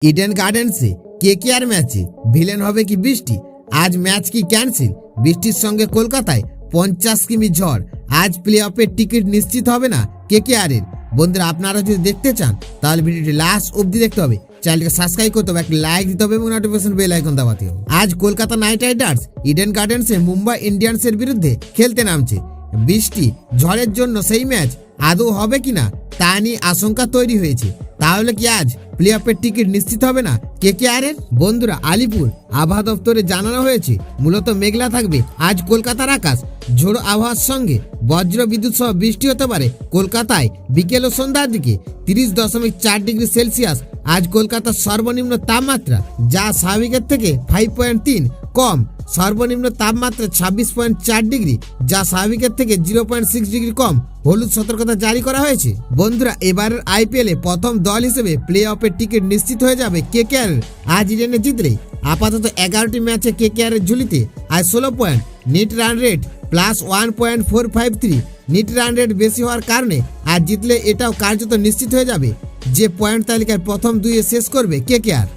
Eden গার্ডেন্সে KKR ম্যাচে villain হবে কি বৃষ্টি? আজ ম্যাচ কি ক্যান্সেল? বৃষ্টির সঙ্গে কলকাতায় 50 কিমি ঝড়। আজ প্লে অফের টিকিট নিশ্চিত হবে না কেকেআর এর। বন্ধুরা, আপনারা যদি দেখতে চান তাহলে ভিডিওটি লাস্ট অবধি দেখতে হবে। চ্যানেলকে সাবস্ক্রাইব করতে হবে, একটা লাইক দিতে হবে এবং নোটিফিকেশন বেল আইকন দাবাতে হবে। আজ কলকাতা নাইট রাইডার্স ইডেন গার্ডেন্সে মুম্বাই ইন্ডিয়ান্সের বিরুদ্ধে খেলতে নামছে। বৃষ্টি ঝড়ের জন্য সেই ম্যাচ আদৌ হবে কিনা তা নিয়ে আশঙ্কা তৈরি হয়েছে। তাহলে কি আজ প্লে অফের টিকিট নিশ্চিত হবে না কেকেআর এর? বন্ধুরা, আলিপুর আবহাওয়া দপ্তরে জানানো হয়েছে মূলত মেঘলা থাকবে আজ কলকাতার আকাশ। ঝোড়ো আবহাওয়ার সঙ্গে বজ্র বিদ্যুৎ সহ বৃষ্টি হতে পারে কলকাতায় বিকেল ও সন্ধ্যার দিকে। 30.4 ডিগ্রি সেলসিয়াস আজ কলকাতার সর্বনিম্ন তাপমাত্রা, যা স্বাভাবিকের থেকে 5.3 কম। সর্বনিম্ন তাপমাত্রা 26.4 ডিগ্রি, যা স্বাভাবিকের থেকে 0.6 ডিগ্রি কম। হলুদ সতর্কতা জারি করা হয়েছে। বন্ধুরা, এবারের আইপিএলে প্রথম দল হিসেবে প্লে অফের টিকিট নিশ্চিত হয়ে যাবে কেকেআর। আজ ইডেনে জিতলে আপাতত 11টি ম্যাচে কেকেআর এর ঝুলিতে আজ 16 point. Net run rate +1.453। Net run rate বেশি হওয়ার কারণে আজ জিতলে এটাও কার্যত নিশ্চিত হয়ে যাবে যে পয়েন্ট তালিকার প্রথম দুইয়ে শেষ করবে কেকেআর।